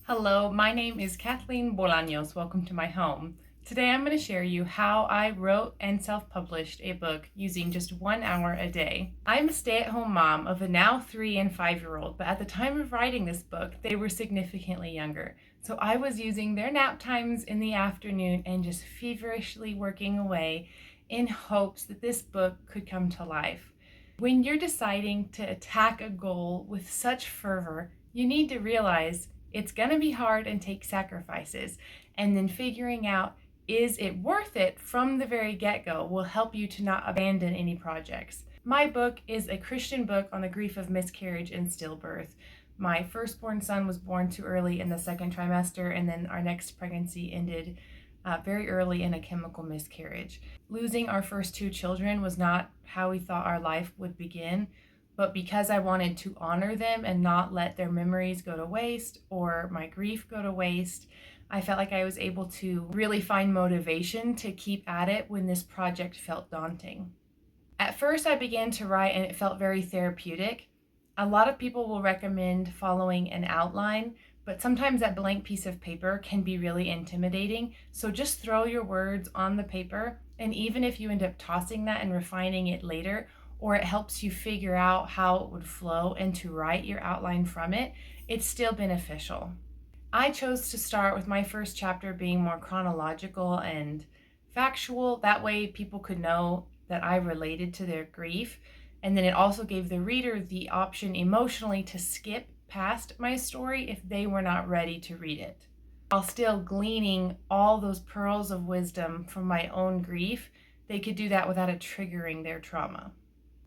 Hello, my name is Kathleen Bolaños. Welcome to my home. Today I'm going to share you how I wrote and self-published a book using just 1 hour a day. I'm a stay-at-home mom of a now 3 and 5-year-old, but at the time of writing this book, they were significantly younger. So I was using their nap times in the afternoon and just feverishly working away in hopes that this book could come to life. When you're deciding to attack a goal with such fervor, you need to realize it's going to be hard and take sacrifices, and then figuring out, is it worth it from the very get-go, will help you to not abandon any projects. My book is a Christian book on the grief of miscarriage and stillbirth. My firstborn son was born too early in the second trimester, and then our next pregnancy ended very early in a chemical miscarriage. Losing our first 2 children was not how we thought our life would begin, but because I wanted to honor them and not let their memories go to waste or my grief go to waste, I felt like I was able to really find motivation to keep at it when this project felt daunting. At first, I began to write and it felt very therapeutic. A lot of people will recommend following an outline, but sometimes that blank piece of paper can be really intimidating. So just throw your words on the paper, and even if you end up tossing that and refining it later, or it helps you figure out how it would flow and to write your outline from it, it's still beneficial. I chose to start with my first chapter being more chronological and factual. That way people could know that I related to their grief. And then it also gave the reader the option emotionally to skip past my story if they were not ready to read it, while still gleaning all those pearls of wisdom from my own grief. They could do that without it triggering their trauma.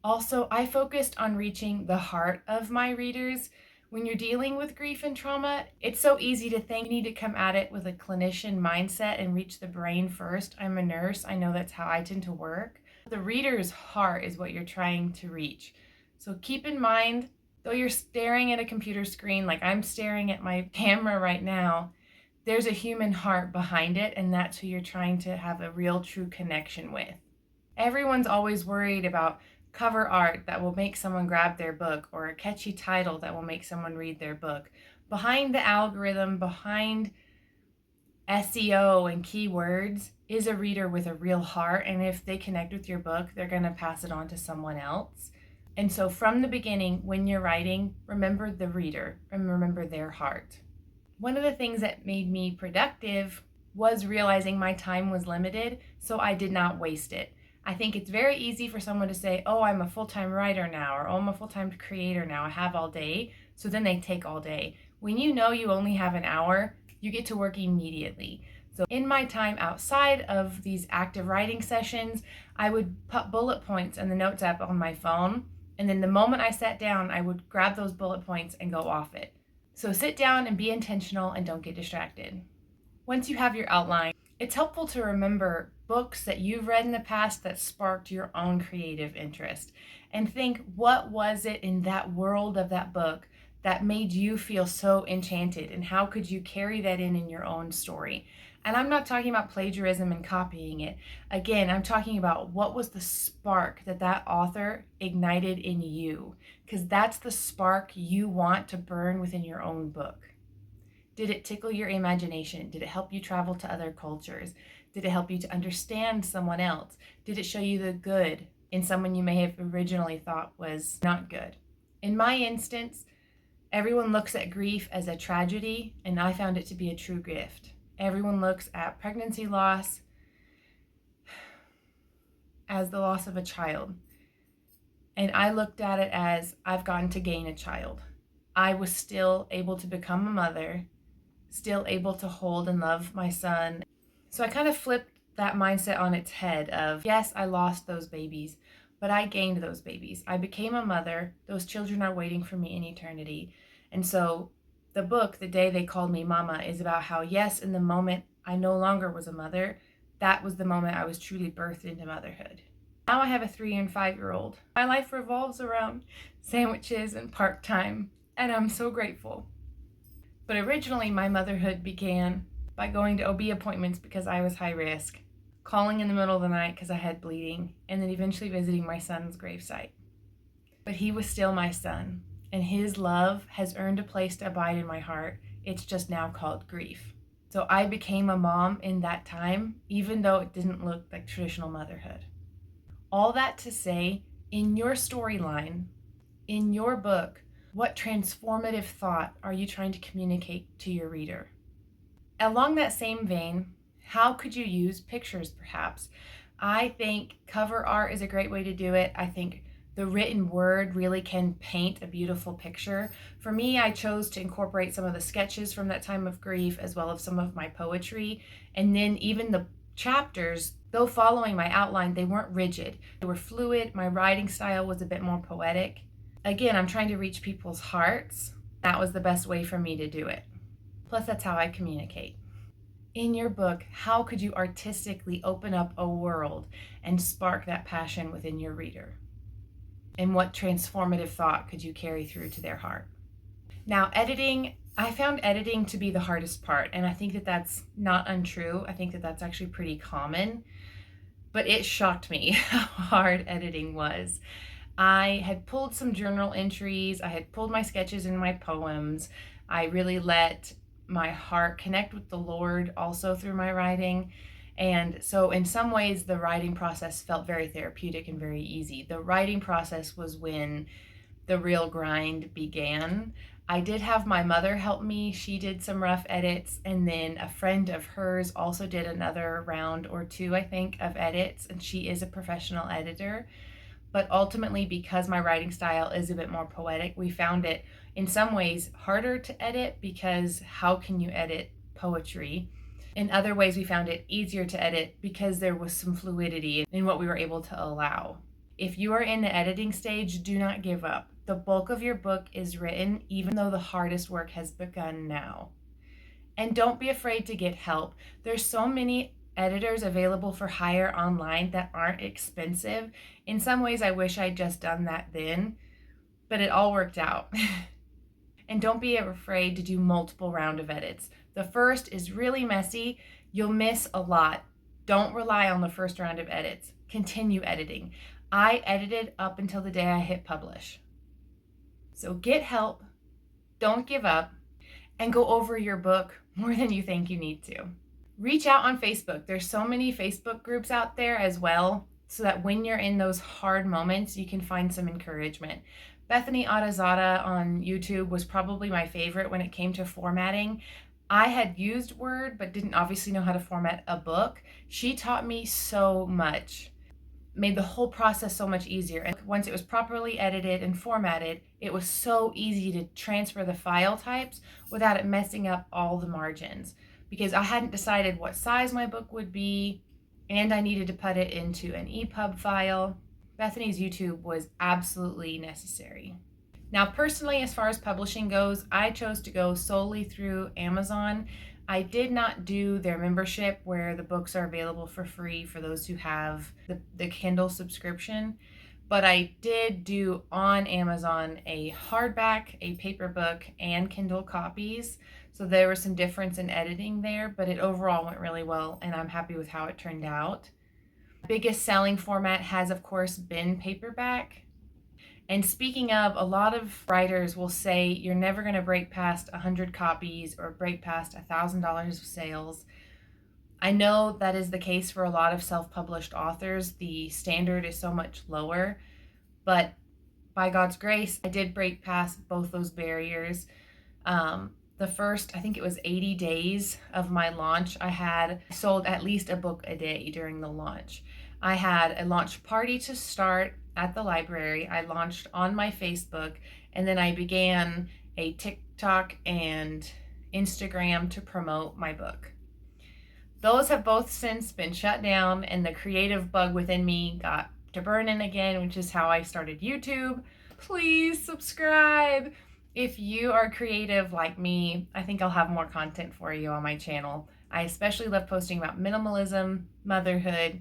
Also, I focused on reaching the heart of my readers. When you're dealing with grief and trauma, it's so easy to think you need to come at it with a clinician mindset and reach the brain first. I'm a nurse. I know that's how I tend to work. The reader's heart is what you're trying to reach. So keep in mind, though you're staring at a computer screen like I'm staring at my camera right now, there's a human heart behind it, and that's who you're trying to have a real, true connection with. Everyone's always worried about cover art that will make someone grab their book, or a catchy title that will make someone read their book. Behind the algorithm, behind SEO and keywords, is a reader with a real heart, and if they connect with your book, they're going to pass it on to someone else. And so from the beginning, when you're writing, remember the reader and remember their heart. One of the things that made me productive was realizing my time was limited, so I did not waste it. I think it's very easy for someone to say, oh, I'm a full-time writer now, or oh, I'm a full-time creator now, I have all day, so then they take all day. When you know you only have an hour, you get to work immediately. So in my time outside of these active writing sessions, I would put bullet points in the notes app on my phone, and then the moment I sat down, I would grab those bullet points and go off it. So sit down and be intentional and don't get distracted. Once you have your outline, it's helpful to remember books that you've read in the past that sparked your own creative interest, and think, what was it in that world of that book that made you feel so enchanted, and how could you carry that in your own story? And I'm not talking about plagiarism and copying it. Again, I'm talking about what was the spark that that author ignited in you, because that's the spark you want to burn within your own book. Did it tickle your imagination? Did it help you travel to other cultures? Did it help you to understand someone else? Did it show you the good in someone you may have originally thought was not good? In my instance, everyone looks at grief as a tragedy, and I found it to be a true gift. Everyone looks at pregnancy loss as the loss of a child, and I looked at it as I've gotten to gain a child. I was still able to become a mother, still able to hold and love my son. So I kind of flipped that mindset on its head of, yes, I lost those babies, but I gained those babies. I became a mother. Those children are waiting for me in eternity. And so the book, The Day They Called Me Mama, is about how, yes, in the moment I no longer was a mother, that was the moment I was truly birthed into motherhood. Now I have a 3 and 5-year-old. My life revolves around sandwiches and park time, and I'm so grateful. But originally, my motherhood began by going to OB appointments because I was high risk, calling in the middle of the night because I had bleeding, and then eventually visiting my son's gravesite. But he was still my son, and his love has earned a place to abide in my heart It's just now called grief. So I became a mom in that time, even though it didn't look like traditional motherhood. All that to say, in your storyline, in your book, what transformative thought are you trying to communicate to your reader? Along that same vein, how could you use pictures perhaps? I think cover art is a great way to do it. I think the written word really can paint a beautiful picture. For me, I chose to incorporate some of the sketches from that time of grief as well as some of my poetry. And then even the chapters, though following my outline, they weren't rigid. They were fluid. My writing style was a bit more poetic. Again, I'm trying to reach people's hearts. That was the best way for me to do it. Plus, that's how I communicate. In your book, how could you artistically open up a world and spark that passion within your reader? And what transformative thought could you carry through to their heart? Now, editing, I found editing to be the hardest part, and I think that that's not untrue. I think that that's actually pretty common, but it shocked me how hard editing was. I had pulled some journal entries, I had pulled my sketches and my poems. I really let my heart connect with the Lord also through my writing. And so in some ways, the writing process felt very therapeutic and very easy. The writing process was when the real grind began. I did have my mother help me. She did some rough edits, and then a friend of hers also did another round or two, I think, of edits, and she is a professional editor. But ultimately, because my writing style is a bit more poetic, we found it in some ways harder to edit, because how can you edit poetry? In other ways, we found it easier to edit because there was some fluidity in what we were able to allow. If you are in the editing stage, do not give up. The bulk of your book is written, even though the hardest work has begun now. And don't be afraid to get help. There's so many editors available for hire online that aren't expensive. In some ways, I wish I'd just done that then, but it all worked out. And don't be afraid to do multiple rounds of edits. The first is really messy. You'll miss a lot. Don't rely on the first round of edits. Continue editing. I edited up until the day I hit publish. So get help, don't give up, and go over your book more than you think you need to. Reach out on Facebook. There's so many Facebook groups out there as well, so that when you're in those hard moments, you can find some encouragement. Bethany Adazada on YouTube was probably my favorite when it came to formatting. I had used Word, but didn't obviously know how to format a book. She taught me so much, made the whole process so much easier. And once it was properly edited and formatted, it was so easy to transfer the file types without it messing up all the margins, because I hadn't decided what size my book would be, and I needed to put it into an EPUB file. Bethany's YouTube was absolutely necessary. Now, personally, as far as publishing goes, I chose to go solely through Amazon. I did not do their membership where the books are available for free for those who have the Kindle subscription, but I did do on Amazon a hardback, a paper book, and Kindle copies. So there was some difference in editing there, but it overall went really well, and I'm happy with how it turned out. Biggest selling format has, of course, been paperback. And speaking of, a lot of writers will say you're never going to break past 100 copies or break past $1,000 of sales. I know that is the case for a lot of self-published authors. The standard is so much lower, but by God's grace, I did break past both those barriers. The first, I think it was 80 days of my launch, I had sold at least a book a day during the launch. I had a launch party to start at the library. I launched on my Facebook, and then I began a TikTok and Instagram to promote my book. Those have both since been shut down, and the creative bug within me got to burning again, which is how I started YouTube. Please subscribe. If you are creative like me, I think I'll have more content for you on my channel. I especially love posting about minimalism, motherhood,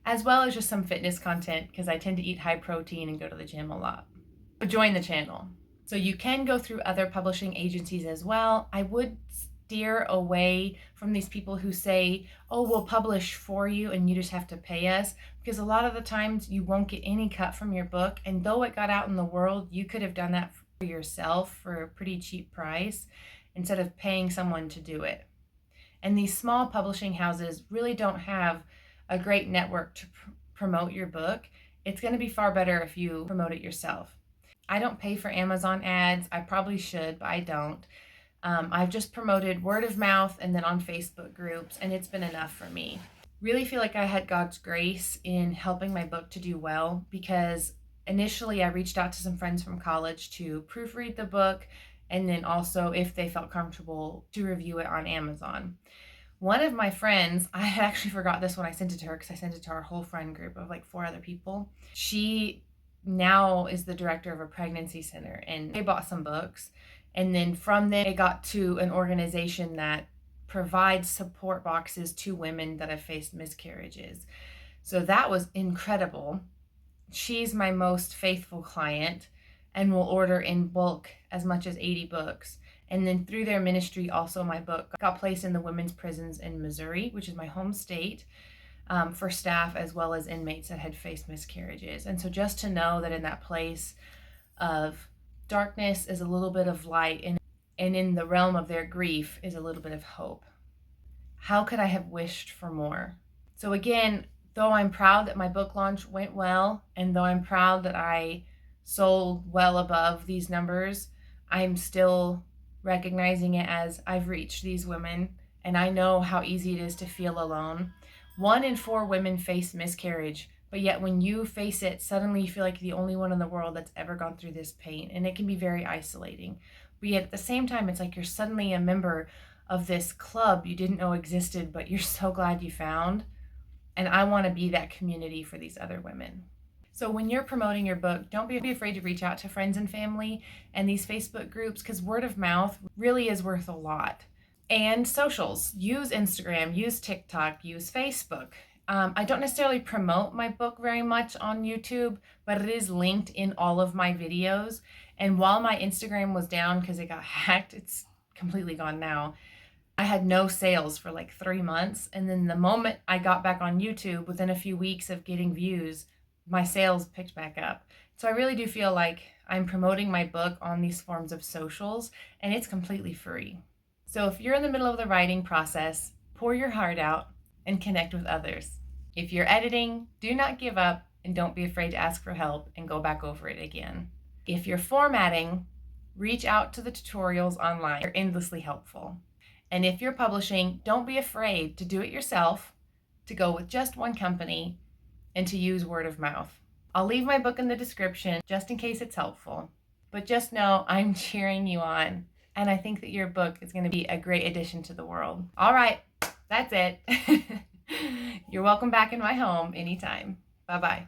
as well as just some fitness content, because I tend to eat high protein and go to the gym a lot. But join the channel. So you can go through other publishing agencies as well. I would steer away from these people who say, oh, we'll publish for you and you just have to pay us, because a lot of the times you won't get any cut from your book, and though it got out in the world, you could have done that for yourself for a pretty cheap price. instead of paying someone to do it. And these small publishing houses really don't have a great network to promote your book. It's going to be far better if you promote it yourself. I don't pay for Amazon ads. I probably should, but I don't. I've just promoted word of mouth and then on Facebook groups, and it's been enough for me. Really feel like I had God's grace in helping my book to do well, because initially I reached out to some friends from college to proofread the book, and then also, if they felt comfortable, to review it on Amazon. One of my friends, I actually forgot this when I sent it to her because I sent it to our whole friend group of like 4 other people. She now is the director of a pregnancy center, and they bought some books. And then from there, it got to an organization that provides support boxes to women that have faced miscarriages. So that was incredible. She's my most faithful client and will order in bulk as much as 80 books. And then through their ministry, also my book got placed in the women's prisons in Missouri, which is my home state, for staff as well as inmates that had faced miscarriages. And so just to know that in that place of darkness is a little bit of light, and in the realm of their grief is a little bit of hope. How could I have wished for more? So again, though I'm proud that my book launch went well, and though I'm proud that I sold well above these numbers, I'm still recognizing it as I've reached these women, and I know how easy it is to feel alone. 1 in 4 women face miscarriage, but yet when you face it, suddenly you feel like the only one in the world that's ever gone through this pain, and it can be very isolating. But yet at the same time, it's like you're suddenly a member of this club you didn't know existed, but you're so glad you found. And I want to be that community for these other women. So when you're promoting your book, don't be afraid to reach out to friends and family and these Facebook groups, because word of mouth really is worth a lot. And socials, use Instagram, use TikTok, use Facebook. I don't necessarily promote my book very much on YouTube, but it is linked in all of my videos. And while my Instagram was down because it got hacked, it's completely gone now. I had no sales for like 3 months. And then the moment I got back on YouTube, within a few weeks of getting views, my sales picked back up. So I really do feel like I'm promoting my book on these forms of socials, and it's completely free. So if you're in the middle of the writing process, pour your heart out and connect with others. If you're editing, do not give up, and don't be afraid to ask for help and go back over it again. If you're formatting, reach out to the tutorials online. They're endlessly helpful. And if you're publishing, don't be afraid to do it yourself, to go with just one company, and to use word of mouth. I'll leave my book in the description just in case it's helpful. But just know I'm cheering you on, and I think that your book is going to be a great addition to the world. All right, that's it. You're welcome back in my home anytime. Bye-bye.